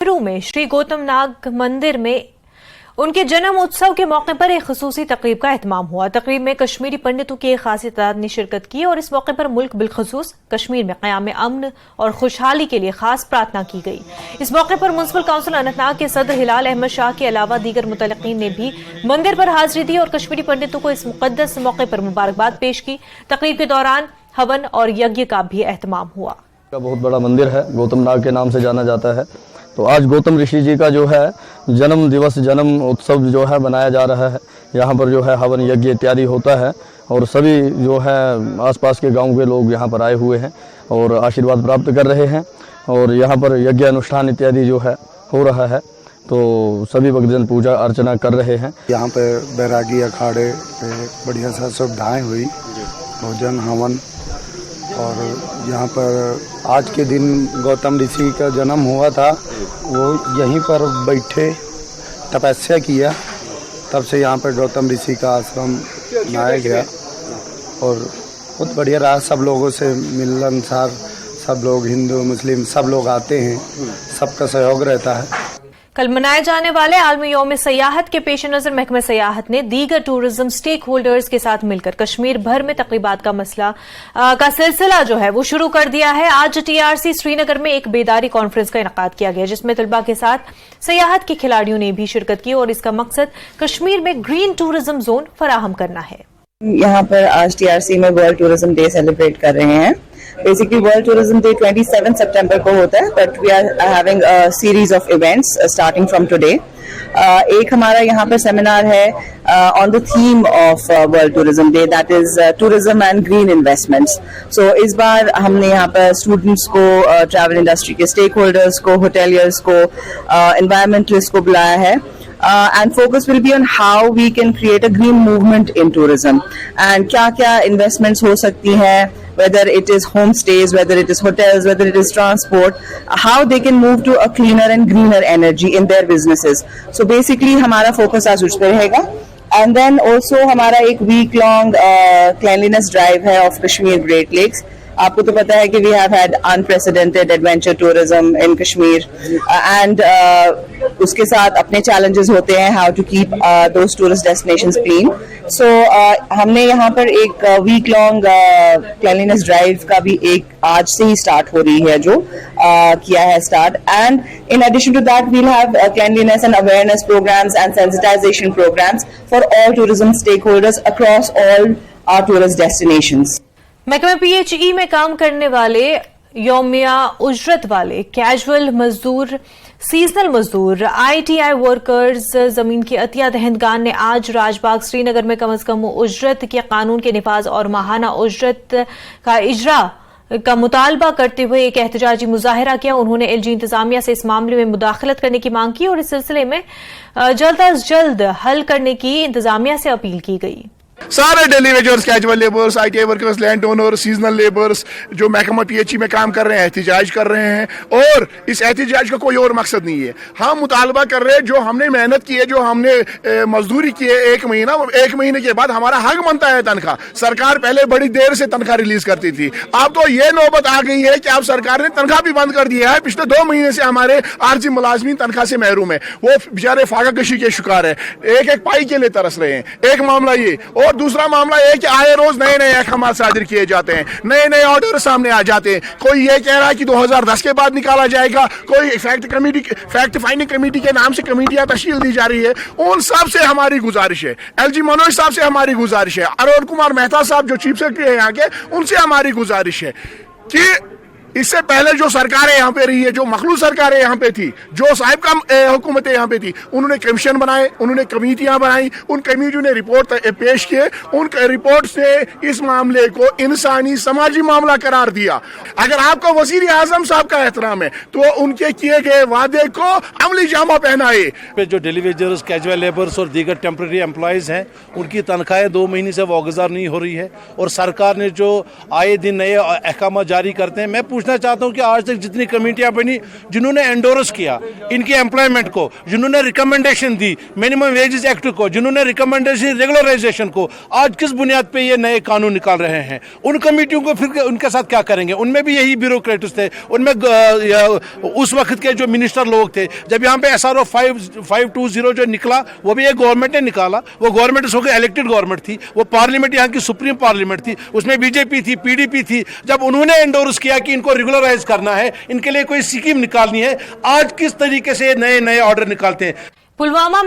में श्री गौतम नाग मंदिर में उनके जन्म उत्सव के मौके पर एक खसूसी तकरीब का एहतमाम हुआ। तकरीब में कश्मीरी पंडितों की एक खासी तादाद ने शिरकत की और इस मौके पर मुल्क बिलखसूस कश्मीर में क़याम अमन और खुशहाली के लिए खास प्रार्थना की गई। इस मौके पर म्युनिसिपल काउंसिल अनंतनाग के सदर हिलाल अहमद शाह के अलावा दीगर मुतल्लिकीन ने भी मंदिर पर हाजिरी दी और कश्मीरी पंडितों को इस मुकद्दस मौके पर मुबारकबाद पेश की। तकरीब के दौरान हवन और यज्ञ का भी एहतमाम हुआ। बहुत बड़ा मंदिर है, गौतम नाग के नाम से जाना जाता है। तो आज गौतम ऋषि जी का जो है जन्म दिवस, जन्म उत्सव जो है मनाया जा रहा है। यहाँ पर जो है हवन यज्ञ इत्यादि होता है और सभी जो है आसपास के गांव के लोग यहाँ पर आए हुए हैं और आशीर्वाद प्राप्त कर रहे हैं और यहाँ पर यज्ञ अनुष्ठान इत्यादि जो है हो रहा है। तो सभी भक्तजन पूजा अर्चना कर रहे हैं। यहाँ पे बैरागी अखाड़े पे बढ़िया सा सुविधाएँ हुई, भोजन हवन, और यहाँ पर आज के दिन गौतम ऋषि का जन्म हुआ था, वो यहीं पर बैठे तपस्या किया, तब से यहाँ पर गौतम ऋषि का आश्रम बनाया गया और बहुत बढ़िया रहा। सब लोगों से मिलनसार, सब लोग हिंदू मुस्लिम सब लोग आते हैं, सबका सहयोग रहता है। कल मनाए जाने वाले आलमी यौम सयाहत के पेश नजर महकमा सयाहत ने दीगर टूरिज्म स्टेक होल्डर्स के साथ मिलकर कश्मीर भर में तकरीबात का सिलसिला जो है वो शुरू कर दिया है। आज TRC श्रीनगर में एक बेदारी कॉन्फ्रेंस का इनकाद किया गया जिसमें तलबा के साथ सयाहत के खिलाड़ियों ने भी शिरकत की और इसका मकसद कश्मीर में ग्रीन टूरिज्म जोन फराहम करना है। यहाँ पर आज TRC में वर्ल्ड टूरिज्म डे सेलिब्रेट कर रहे हैं। बेसिकली वर्ल्ड टूरिज्म डे 27 सितंबर को होता है, but we are having a series of events starting from today. एक हमारा यहाँ पर सेमिनार है on the theme of world tourism day, that is tourism and green investments. So इस बार हमने यहाँ पर स्टूडेंट्स को, ट्रैवल इंडस्ट्री के स्टेक होल्डर्स को, होटेलियर्स को, एनवायरमेंटलिस्ट को बुलाया है। And focus will be on how we can create a green movement in tourism and क्या investments हो सकती हैं, whether it is homestays, whether it is hotels, whether it is transport, how they can move to a cleaner and greener energy in their businesses. So basically हमारा focus आज उस पर रहेगा। And then also हमारा एक week long cleanliness drive है of Kashmir Great Lakes। आपको तो पता है कि we have had unprecedented adventure tourism in Kashmir and उसके साथ अपने challenges होते हैं how to keep those tourist destinations clean. So हमने यहाँ पर एक week long cleanliness drive का भी एक आज से ही start हो रही है जो किया है start, and in addition to that we'll have cleanliness and awareness programs and sensitization programs for all tourism stakeholders across all our tourist destinations. महकमा PHE में काम करने वाले यौमिया उजरत वाले, कैजुअल मजदूर, सीजनल मजदूर, ITI वर्कर्स, जमीन के अतिया दहंदगान ने आज राजबाग श्रीनगर में कम अज कम उजरत के कानून के निफाज और माहाना उजरत का इजरा का मुतालबा करते हुए एक एहतजाजी मुजाहिरा किया। उन्होंने LG इंतजामिया से इस मामले में मुदाखलत करने की मांग की और इस सिलसिले में जल्द अज जल्द हल करने की इंतजामिया से अपील की गई। सारे daily wagers, casual labours, ITI workers, land owner, seasonal labours जो महकमा PHE में काम कर रहे हैं एहतिजाज कर रहे हैं और इस एहतिजाज का कोई और मकसद नहीं है। हम मुतालबा कर रहे हैं जो हमने मेहनत की है, जो हमने मजदूरी की है एक महीने के बाद हमारा हक बनता है तनख्वाह। सरकार पहले बड़ी देर से तनख्वाह रिलीज करती थी, अब तो ये नौबत आ गई है कि अब सरकार ने तनख्वाह भी बंद कर दिया है। पिछले 2 महीने से हमारे आरजी मुलाजमीन तनख्वाह से महरूम है, वो बेचारे फाका कशी के शिकार है, एक पाई के लिए तरस रहे हैं। एक मामला ये, और दूसरा मामला ये कि आए रोज नए नए अहकाम सादिर किए जाते हैं, नए नए ऑर्डर सामने आ जाते हैं। कोई ये कह रहा है कि 2010 के बाद निकाला जाएगा, कोई फैक्ट फाइंडिंग कमेटी के नाम से कमेटियां तश्कील दी जा रही है। उन सब से हमारी गुजारिश है, LG मनोज साहब से हमारी गुजारिश है, अरुण कुमार मेहता साहब जो चीफ सेक्रेटरी है यहाँ के, उनसे हमारी गुजारिश है कि इससे पहले जो सरकारें यहाँ पे रही है, जो मखलूक सरकारें यहाँ पे थी, जो साहिब का हुकूमतें यहाँ पे थी, उन्होंने कमीशन बनाए, उन्होंने कमेटियां बनाई, उन कमेटियों ने रिपोर्ट पेश किए, उन रिपोर्ट से इस मामले को इंसानी समाजी मामला करार दिया। अगर आपको वज़ीर आज़म साहब का एहतराम है तो उनके किए गए वादे को अमली जामा पहनाए। जो डेली वेजर्स, कैजुअल लेबर्स और दीगर टेम्प्रेरी एम्प्लॉयज़ हैं उनकी तनख्वाहें 2 महीने से वागुज़ार नहीं हो रही है और सरकार ने जो आए दिन नए अहकाम जारी करते हैं, मैं पूछना चाहता हूं कि आज तक जितनी कमेटियां बनी, जिन्होंने एंडोर्स किया इनके एम्प्लॉयमेंट को, जिन्होंने रिकमेंडेशन दी मिनिमम वेजेस एक्ट को, जिन्होंने रिकमेंडेशन रेगुलराइजेशन को, आज किस बुनियाद पे ये नए कानून निकाल रहे हैं? उन कमेटियों को फिर उनके साथ क्या करेंगे? उनमें भी यही ब्यूरोक्रेट्स थे, उनमें उस वक्त के जो मिनिस्टर लोग थे। जब यहाँ पे SRO 520 जो निकला, वो भी एक गवर्नमेंट ने निकाला, वो गवर्नमेंट सो के इलेक्टेड गवर्नमेंट थी, वो पार्लियामेंट यहाँ की सुप्रीम पार्लियामेंट थी, उसमें बीजेपी थी, PDP थी। जब उन्होंने एंडोर्स किया कि इनको रेगुलराइज करना है, इनके लिए कोई स्कीम निकालनी है, आज किस तरीके से नए नए ऑर्डर निकालते हैं? पुलवामा